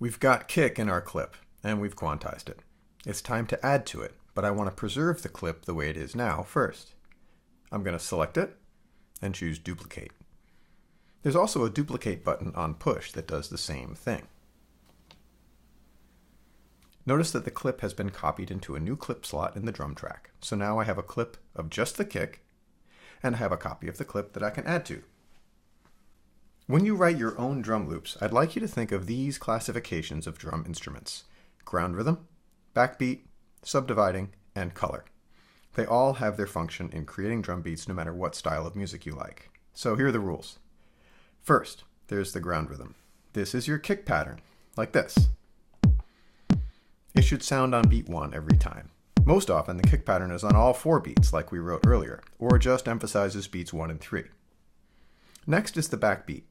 We've got kick in our clip, and we've quantized it. It's time to add to it, but I want to preserve the clip the way it is now first. I'm going to select it and choose Duplicate. There's also a Duplicate button on Push that does the same thing. Notice that the clip has been copied into a new clip slot in the drum track. So now I have a clip of just the kick, and I have a copy of the clip that I can add to. When you write your own drum loops, I'd like you to think of these classifications of drum instruments: ground rhythm, backbeat, subdividing, and color. They all have their function in creating drum beats no matter what style of music you like. So here are the rules. First, there's the ground rhythm. This is your kick pattern, like this. It should sound on beat 1 every time. Most often, the kick pattern is on all 4 beats, like we wrote earlier, or just emphasizes beats 1 and 3. Next is the backbeat.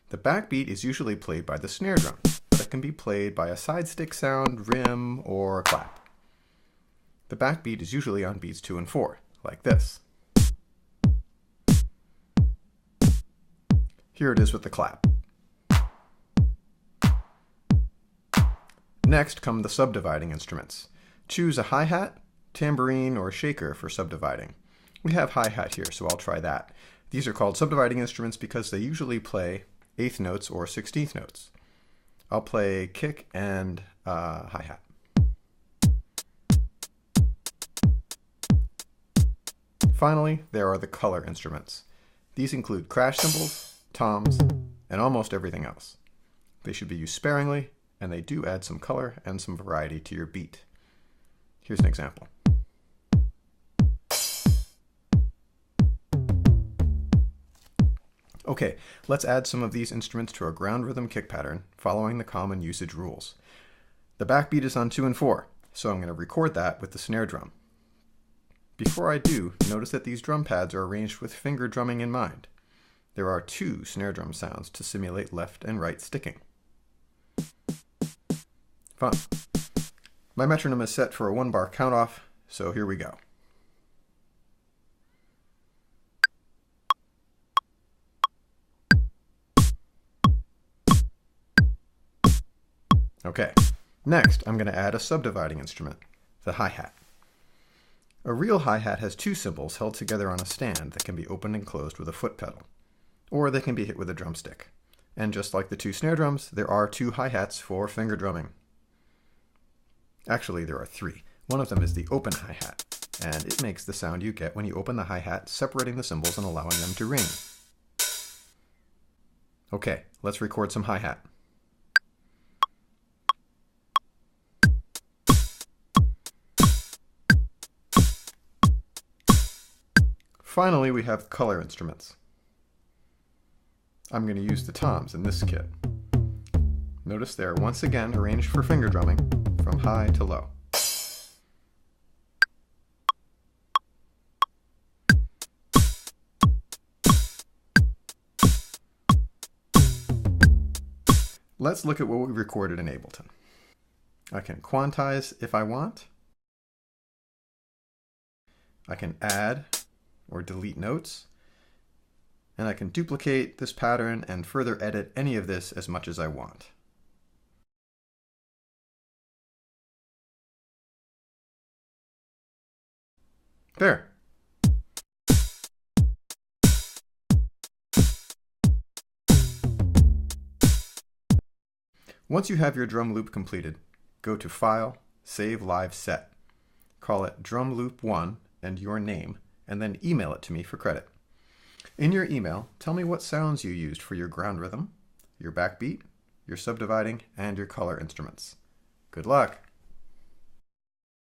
The backbeat is usually played by the snare drum, but it can be played by a side stick sound, rim, or a clap. The backbeat is usually on beats 2 and 4, like this. Here it is with the clap. Next come the subdividing instruments. Choose a hi-hat, tambourine, or shaker for subdividing. We have hi-hat here, so I'll try that. These are called subdividing instruments because they usually play 8th notes or 16th notes. I'll play kick and hi-hat. Finally, there are the color instruments. These include crash cymbals, toms, and almost everything else. They should be used sparingly, and they do add some color and some variety to your beat. Here's an example. Okay, let's add some of these instruments to our ground rhythm kick pattern, following the common usage rules. The backbeat is on 2 and 4, so I'm going to record that with the snare drum. Before I do, notice that these drum pads are arranged with finger drumming in mind. There are 2 snare drum sounds to simulate left and right sticking. Fun. My metronome is set for a 1-bar count-off, so here we go. Okay, next I'm going to add a subdividing instrument, the hi-hat. A real hi-hat has 2 cymbals held together on a stand that can be opened and closed with a foot pedal, or they can be hit with a drumstick. And just like the 2 snare drums, there are 2 hi-hats for finger drumming. Actually, there are 3. One of them is the open hi-hat, and it makes the sound you get when you open the hi-hat, separating the cymbals and allowing them to ring. Okay, let's record some hi-hat. Finally, we have color instruments. I'm going to use the toms in this kit. Notice they're once again arranged for finger drumming from high to low. Let's look at what we recorded in Ableton. I can quantize if I want. I can add or delete notes. And I can duplicate this pattern and further edit any of this as much as I want. There. Once you have your drum loop completed, go to File, Save Live Set. Call it Drum Loop 1 and your name, and then email it to me for credit. In your email, tell me what sounds you used for your ground rhythm, your backbeat, your subdividing, and your color instruments. Good luck!